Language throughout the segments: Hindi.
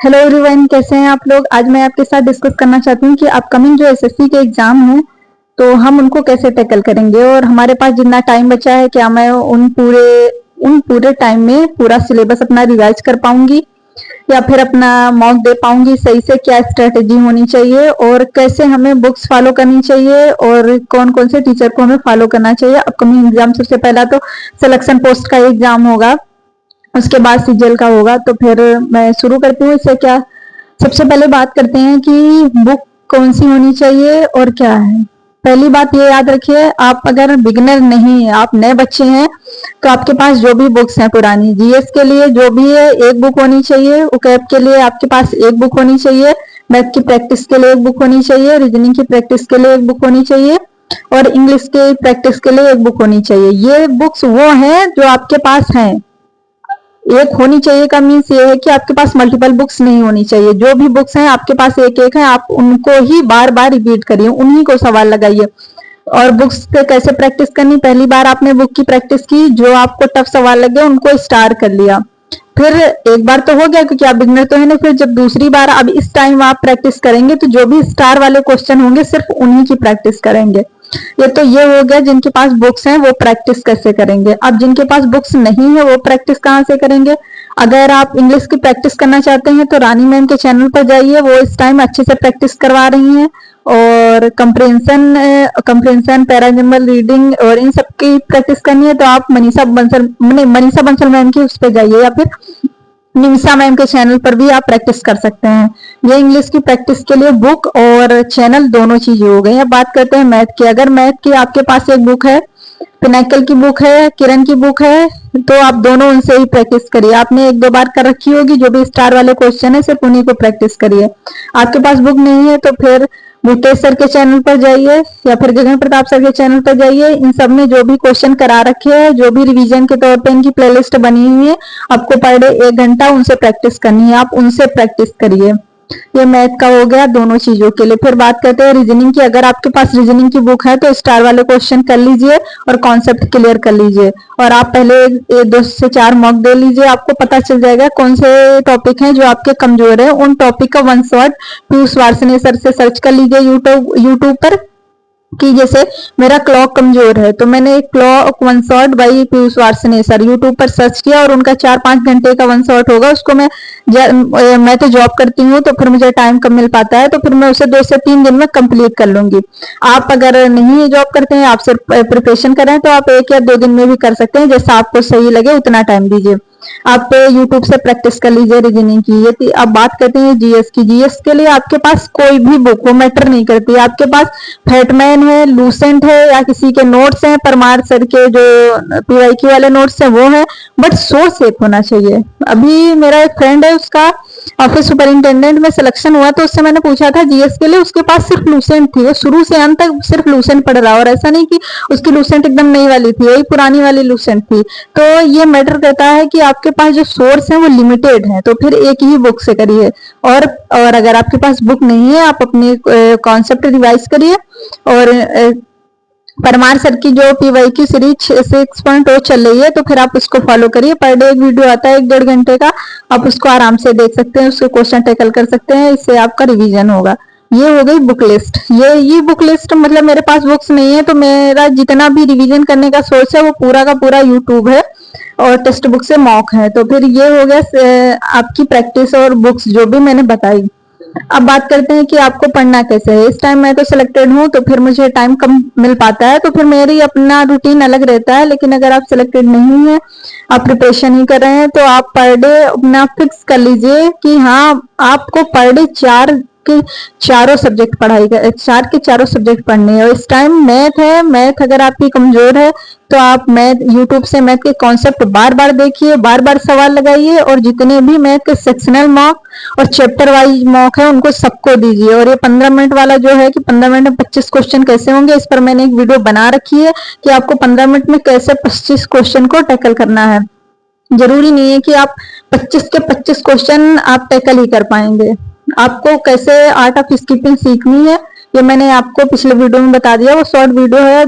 हेलो एवरीवन, कैसे हैं आप लोग। आज मैं आपके साथ डिस्कस करना चाहती हूँ कि अपकमिंग जो एसएससी के एग्जाम हैं तो हम उनको कैसे टैकल करेंगे और हमारे पास जितना टाइम बचा है क्या मैं उन पूरे टाइम में पूरा सिलेबस अपना रिवाइज कर पाऊंगी या फिर अपना मॉक दे पाऊंगी सही से। क्या स्ट्रेटेजी होनी चाहिए और कैसे हमें बुक्स फॉलो करनी चाहिए और कौन कौन से टीचर को हमें फॉलो करना चाहिए। अपकमिंग एग्जाम सबसे पहला तो सिलेक्शन पोस्ट का एग्जाम होगा, उसके बाद सीजीएल का होगा। तो फिर मैं शुरू करती हूँ इससे। क्या सबसे पहले बात करते हैं कि बुक कौन सी होनी चाहिए और क्या है। पहली बात ये याद रखिए, आप अगर बिगिनर नहीं है, आप नए बच्चे हैं, तो आपके पास जो भी बुक्स हैं पुरानी, जीएस के लिए जो भी है एक बुक होनी चाहिए, ओकेप के लिए आपके पास एक बुक होनी चाहिए, मैथ की प्रैक्टिस के लिए एक बुक होनी चाहिए, रीजनिंग की प्रैक्टिस के लिए एक बुक होनी चाहिए और इंग्लिश के प्रैक्टिस के लिए एक बुक होनी चाहिए। ये बुक्स वो हैं जो आपके पास हैं। एक होनी चाहिए का मीन्स ये है कि आपके पास मल्टीपल बुक्स नहीं होनी चाहिए। जो भी बुक्स हैं आपके पास एक एक है, आप उनको ही बार बार रिपीट करिए, उन्हीं को सवाल लगाइए। और बुक्स पे कैसे प्रैक्टिस करनी, पहली बार आपने बुक की प्रैक्टिस की, जो आपको टफ सवाल लगे उनको स्टार कर लिया। फिर एक बार तो हो गया क्योंकि आप बिगनर तो है ना। फिर जब दूसरी बार अब इस टाइम आप प्रैक्टिस करेंगे तो जो भी स्टार वाले क्वेश्चन होंगे सिर्फ उन्हीं की प्रैक्टिस करेंगे। ये हो गया जिनके पास बुक्स हैं वो प्रैक्टिस कैसे करेंगे। अब जिनके पास बुक्स नहीं है वो प्रैक्टिस कहाँ से करेंगे। अगर आप इंग्लिश की प्रैक्टिस करना चाहते हैं तो रानी मैम के चैनल पर जाइए, वो इस टाइम अच्छे से प्रैक्टिस करवा रही हैं। और कंप्रेंशन पैराजम्बल रीडिंग और इन सब की प्रैक्टिस करनी है तो आप मनीषा बंसल मैम की उस पर जाइए या फिर निमिषा मैम के चैनल पर भी आप प्रैक्टिस कर सकते हैं। ये इंग्लिश की प्रैक्टिस के लिए बुक और चैनल दोनों चीजें हो गई। अब बात करते हैं मैथ की। अगर मैथ की आपके पास एक बुक है, पिनाकल की बुक है, किरण की बुक है, तो आप दोनों उनसे ही प्रैक्टिस करिए। आपने एक दो बार कर रखी होगी, जो भी स्टार वाले क्वेश्चन है सिर्फ उन्हीं को प्रैक्टिस करिए। आपके पास बुक नहीं है तो फिर भूटेश सर के चैनल पर जाइए या फिर गगन प्रताप सर के चैनल पर जाइए। इन सब में जो भी क्वेश्चन करा रखे हैं, जो भी रिवीजन के तौर पे इनकी प्लेलिस्ट बनी हुई है, आपको पर डे 1 घंटा उनसे प्रैक्टिस करनी है, आप उनसे प्रैक्टिस करिए। ये मैथ का हो गया दोनों चीजों के लिए। फिर बात करते हैं रीजनिंग की। अगर आपके पास रीजनिंग की बुक है तो स्टार वाले क्वेश्चन कर लीजिए और कॉन्सेप्ट क्लियर कर लीजिए। और आप पहले 2 से 4 मॉक दे लीजिए, आपको पता चल जाएगा कौन से टॉपिक हैं जो आपके कमजोर है। उन टॉपिक का 1 शॉट पीयूष वार्ष्णेय सर से सर्च कर लीजिए यूट्यूब पर कि जैसे मेरा क्लॉक कमजोर है तो मैंने clock 1 shot by Piyush Varshney sir YouTube पर सर्च किया और उनका 4-5 घंटे का 1 शॉट होगा। उसको मैं तो जॉब करती हूँ तो फिर मुझे टाइम कम मिल पाता है, तो फिर मैं उसे 2 से 3 दिन में कंप्लीट कर लूंगी। आप अगर नहीं जॉब करते हैं, आप सिर्फ प्रिपरेशन कर रहे हैं, तो आप 1 या 2 दिन में भी कर सकते हैं, जैसा आपको सही लगे उतना टाइम दीजिए। आप यूट्यूब से प्रैक्टिस कर लीजिए रीजनिंग की। ये अब बात करते हैं जीएस की। जीएस के लिए आपके पास कोई भी बुक वो मैटर नहीं करती। आपके पास फैटमैन है, लूसेंट है या किसी के नोट्स हैं, परमार सर के जो पीवाईक्यू वाले नोट्स हैं वो हैं, बट सोर्स एक होना चाहिए। अभी मेरा एक फ्रेंड है, उसका ऑफिस सुपरिंटेंडेंट में सिलेक्शन हुआ तो उससे मैंने पूछा था जीएस के लिए, उसके पास सिर्फ लूसेंट थी। वो शुरू से अंत तक सिर्फ लूसेंट पढ़ रहा, और ऐसा नहीं कि उसकी लूसेंट एकदम नई वाली थी, यही पुरानी वाली लूसेंट थी। तो ये मैटर करता है कि आपके पास जो सोर्स है वो लिमिटेड है, तो फिर एक ही बुक से करिए। और अगर आपके पास बुक नहीं है, आप अपने कॉन्सेप्ट रिवाइज करिए। और परमार सर की जो पीवाईक्यू सीरीज 6.0 चल रही है तो फिर आप उसको फॉलो करिए। पर डे एक वीडियो आता है 1-1.5 घंटे का, आप उसको आराम से देख सकते हैं, उसके क्वेश्चन टैकल कर सकते हैं, इससे आपका रिवीजन होगा। ये हो गई बुक लिस्ट। ये बुक लिस्ट मतलब मेरे पास बुक्स नहीं है तो मेरा जितना भी रिवीजन करने का सोर्स है वो पूरा का पूरा यूट्यूब है और टेक्स्ट बुक से मॉक है। तो फिर ये हो गया आपकी प्रैक्टिस और बुक्स जो भी मैंने बताई। अब बात करते हैं कि आपको पढ़ना कैसे है। इस टाइम मैं तो सिलेक्टेड हूँ तो फिर मुझे टाइम कम मिल पाता है, तो फिर मेरी अपना रूटीन अलग रहता है। लेकिन अगर आप सिलेक्टेड नहीं है, आप प्रिपरेशन ही कर रहे हैं, तो आप पर डे अपना फिक्स कर लीजिए कि हाँ आपको पर डे 4 के चारों सब्जेक्ट पढ़ने हैं। और इस टाइम मैथ है, मैथ अगर आपकी कमजोर है तो आप मैथ यूट्यूब से मैथ के कॉन्सेप्ट बार बार देखिए, बार बार सवाल लगाइए, और जितने भी मैथ के सेक्शनल मॉक और चैप्टर वाइज मॉक है उनको सबको दीजिए। और ये 15 मिनट वाला जो है कि 15 मिनट में 25 क्वेश्चन कैसे होंगे, इस पर मैंने एक वीडियो बना रखी है कि आपको 15 मिनट में कैसे 25 क्वेश्चन को टैकल करना है। जरूरी नहीं है कि आप 25 के 25 क्वेश्चन आप टैकल ही कर पाएंगे। आपको कैसे आर्ट ऑफ स्किपिंग सीखनी है ये मैंने आपको पिछले वीडियो में बता दिया। वो शॉर्ट वीडियो है,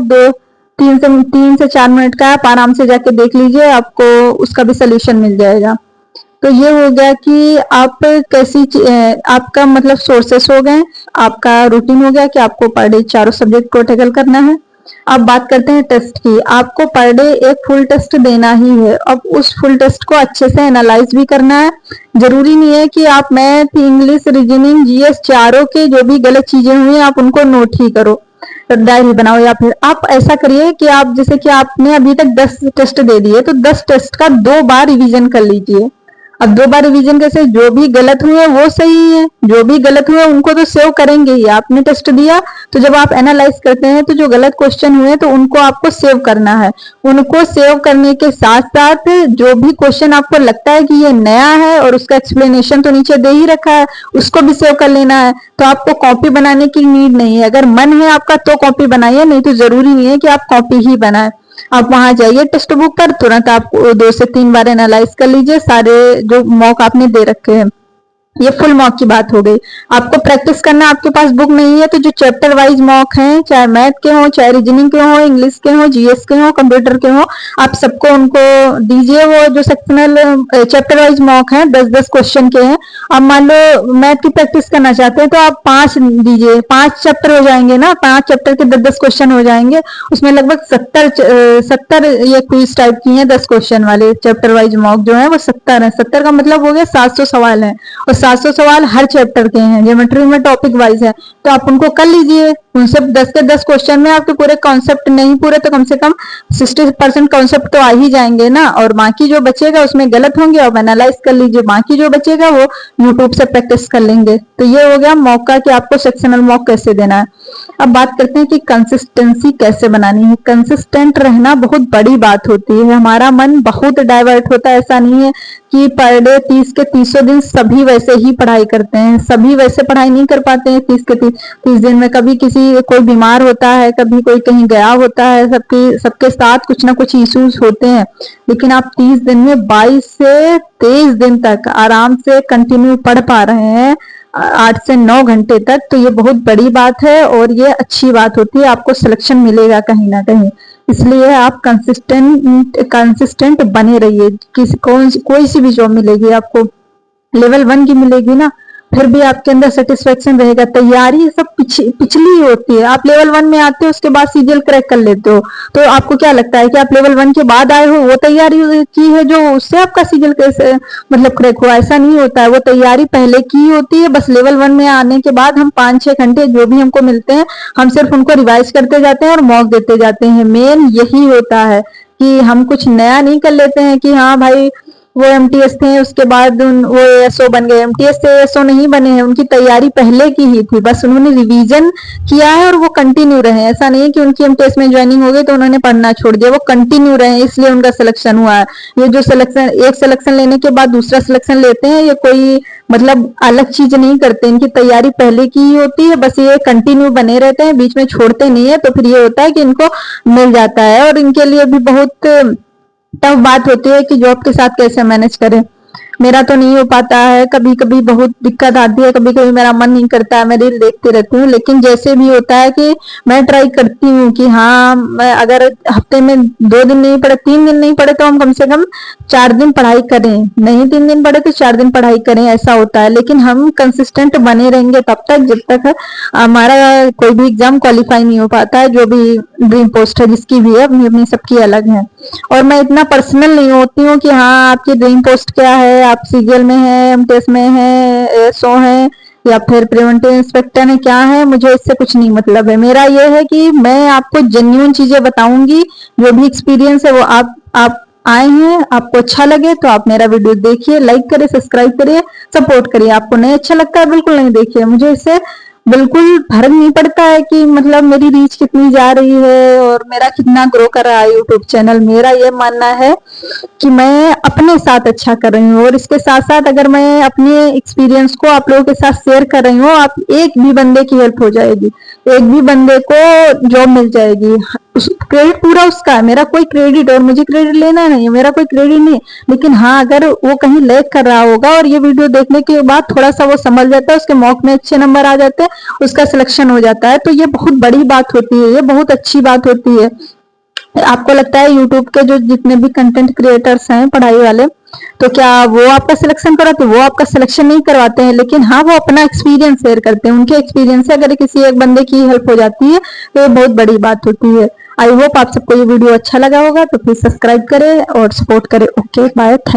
3 से 4 मिनट का, आप आराम से जाके देख लीजिए, आपको उसका भी सोल्यूशन मिल जाएगा। तो ये हो गया कि आप आपका मतलब सोर्सेस हो गए, आपका रूटीन हो गया कि आपको पर डे चारों सब्जेक्ट को टैकल करना है। अब बात करते हैं टेस्ट की। आपको पर डे एक फुल टेस्ट देना ही है। अब उस फुल टेस्ट को अच्छे से एनालाइज भी करना है। जरूरी नहीं है कि आप मैथ, इंग्लिश, रीजनिंग, जीएस चारों के जो भी गलत चीजें हुई आप उनको नोट ही करो, डायरी बनाओ, या फिर आप ऐसा करिए कि आप जैसे कि आपने अभी तक 10 टेस्ट दे दिए तो 10 टेस्ट का 2 बार रिवीजन कर लीजिए। अब 2 बार रिवीजन कैसे, जो भी गलत हुए वो सही है, जो भी गलत हुए उनको तो सेव करेंगे ही। आपने टेस्ट दिया तो जब आप एनालाइज करते हैं तो जो गलत क्वेश्चन हुए तो उनको आपको सेव करना है। उनको सेव करने के साथ साथ जो भी क्वेश्चन आपको लगता है कि ये नया है और उसका एक्सप्लेनेशन तो नीचे दे ही रखा है, उसको भी सेव कर लेना है। तो आपको कॉपी बनाने की नीड नहीं है। अगर मन है आपका तो कॉपी बनाइए, नहीं तो जरूरी नहीं है कि आप कॉपी ही बनाए। आप वहां जाइए टेक्स्ट बुक पर, तुरंत आप 2 से 3 बार एनालाइज कर लीजिए सारे जो मॉक आपने दे रखे हैं। ये फुल मॉक की बात हो गई। आपको प्रैक्टिस करना, आपके पास बुक नहीं है तो जो चैप्टर वाइज मॉक हैं, चाहे मैथ के हो, चाहे रीजनिंग के हो, इंग्लिश के हो, जीएस के हो, कंप्यूटर के हो, आप सबको उनको दीजिए। वो जो सेक्शनल चैप्टर वाइज मॉक है 10-10 क्वेश्चन के हैं। अब मान लो मैथ की प्रैक्टिस करना चाहते हैं तो आप 5 दीजिए, 5 चैप्टर हो जाएंगे ना, 5 चैप्टर के 10-10 क्वेश्चन हो जाएंगे। उसमें लगभग 70 ये क्विज टाइप की है, 10 क्वेश्चन वाले चैप्टर वाइज मॉक जो है वो 70 है। 70 का मतलब हो गया 700 सवाल है, और 700 सवाल हर चैप्टर के हैं, ज्योमेट्री में टॉपिक वाइज है। तो आप उनको कर लीजिए। उनसे 10 के 10 क्वेश्चन में आपके पूरे कॉन्सेप्ट नहीं पूरे तो कम से कम 60% कॉन्सेप्ट तो आ ही जाएंगे ना, और बाकी जो बचेगा उसमें गलत होंगे आप एनालाइज कर लीजिए, बाकी जो बचेगा वो यूट्यूब से प्रैक्टिस कर लेंगे। तो ये हो गया मौका कि आपको सेक्शनल मॉक कैसे देना है। अब बात करते हैं कि कंसिस्टेंसी कैसे बनानी है। कंसिस्टेंट रहना बहुत बड़ी बात होती है। हमारा मन बहुत डाइवर्ट होता है, ऐसा नहीं है कि पर डे 30 के 30 दिन सभी वैसे ही पढ़ाई करते हैं। सभी वैसे पढ़ाई नहीं कर पाते हैं 30 के 30 दिन में। कभी किसी कोई बीमार होता है, कभी कोई कहीं गया होता है, सबके साथ कुछ ना कुछ इश्यूज होते हैं। लेकिन आप 30 दिन में 22 से 23 दिन तक आराम से कंटिन्यू पढ़ पा रहे हैं, 8 से 9 घंटे तक, तो ये बहुत बड़ी बात है और ये अच्छी बात होती है। आपको सिलेक्शन मिलेगा कहीं ना कहीं, इसलिए आप कंसिस्टेंट बने रहिए। कोई सी भी जॉब मिलेगी आपको, लेवल 1 की मिलेगी ना, फिर भी आपके अंदर सेटिस्फेक्शन रहेगा। तैयारी सब पिछली होती है। आप लेवल 1 में आते हो, उसके बाद सीजीएल क्रैक कर लेते हो, तो आपको क्या लगता है कि आप लेवल 1 के बाद आए हो, वो तैयारी की है जो उससे आपका सीजीएल कैसे मतलब क्रैक हुआ? ऐसा नहीं होता है, वो तैयारी पहले की होती है। बस लेवल 1 में आने के बाद हम 5-6 घंटे जो भी हमको मिलते हैं, हम सिर्फ उनको रिवाइज करते जाते हैं और मॉक देते जाते हैं। मेन यही होता है कि हम कुछ नया नहीं कर लेते हैं कि हाँ भाई वो एमटीएस थे, उसके बाद वो एएसओ बन गए। एमटीएस से एएसओ नहीं बने हैं, उनकी तैयारी पहले की ही थी, बस उन्होंने रिवीजन किया है और वो कंटिन्यू रहे। ऐसा नहीं है कि उनकी एमटीएस में ज्वाइनिंग हो गई तो उन्होंने पढ़ना छोड़ दिया, वो कंटिन्यू रहे, इसलिए उनका सिलेक्शन हुआ है। ये जो सिलेक्शन, एक सिलेक्शन लेने के बाद दूसरा सिलेक्शन लेते हैं, ये कोई मतलब अलग चीज नहीं करते, इनकी तैयारी पहले की ही होती है, बस ये कंटिन्यू बने रहते हैं, बीच में छोड़ते नहीं है। तो फिर ये होता है कि इनको मिल जाता है। और इनके लिए भी बहुत टफ बात होती है कि जॉब के साथ कैसे मैनेज करें। मेरा तो नहीं हो पाता है, कभी कभी बहुत दिक्कत आती है, कभी कभी मेरा मन नहीं करता है, मैं रील देखती रहती हूँ। लेकिन जैसे भी होता है कि मैं ट्राई करती हूँ कि हाँ, मैं अगर हफ्ते में 2 दिन नहीं पढ़े, 3 दिन नहीं पढ़े तो हम कम से कम 4 दिन पढ़ाई करें, नहीं 3 दिन पढ़े तो 4 दिन पढ़ाई करें, ऐसा होता है। लेकिन हम कंसिस्टेंट बने रहेंगे तब तक जब तक हमारा कोई भी एग्जाम क्वालिफाई नहीं हो पाता है। जो भी ड्रीम पोस्ट है जिसकी भी है, अपनी अपनी सबकी अलग है। और मैं इतना पर्सनल नहीं होती हूँ कि हाँ आपकी ड्रीम पोस्ट क्या है, आप सीजीएल में है, एमटीएस में है, एएसओ है, या फिर प्रिवेंटिव इंस्पेक्टर है, क्या है, मुझे इससे कुछ नहीं मतलब है। मेरा ये है कि मैं आपको जेन्युइन चीजें बताऊंगी, जो भी एक्सपीरियंस है वो आप आए हैं, आपको अच्छा लगे तो आप मेरा वीडियो देखिए, लाइक करिए, सब्सक्राइब करिए, सपोर्ट करिए। आपको नहीं अच्छा लगता है बिल्कुल नहीं देखिए, मुझे इससे बिल्कुल फर्क नहीं पड़ता है कि मतलब मेरी रीच कितनी जा रही है और मेरा कितना ग्रो कर रहा है यूट्यूब चैनल। मेरा ये मानना है कि मैं अपने साथ अच्छा कर रही हूँ, और इसके साथ साथ अगर मैं अपने एक्सपीरियंस को आप लोगों के साथ शेयर कर रही हूँ, आप एक भी बंदे की हेल्प हो जाएगी, एक भी बंदे को जॉब मिल जाएगी। क्रेडिट पूरा उसका है, मेरा कोई क्रेडिट और मुझे क्रेडिट लेना नहीं है, मेरा कोई क्रेडिट नहीं। लेकिन हाँ, अगर वो कहीं लैग कर रहा होगा और ये वीडियो देखने के बाद थोड़ा सा वो समझ जाता है, उसके मॉक में अच्छे नंबर आ जाते हैं, उसका सिलेक्शन हो जाता है, तो ये बहुत बड़ी बात होती है, ये बहुत अच्छी बात होती है। आपको लगता है यूट्यूब के जो जितने भी कंटेंट क्रिएटर्स हैं पढ़ाई वाले, तो क्या वो आपका सिलेक्शन कराते? वो आपका सिलेक्शन नहीं करवाते हैं, लेकिन हाँ वो अपना एक्सपीरियंस शेयर करते हैं। उनके एक्सपीरियंस से अगर किसी एक बंदे की हेल्प हो जाती है तो ये बहुत बड़ी बात होती है। आई होप आप सबको ये वीडियो अच्छा लगा होगा, तो प्लीज सब्सक्राइब करें और सपोर्ट करें। Okay bye, thank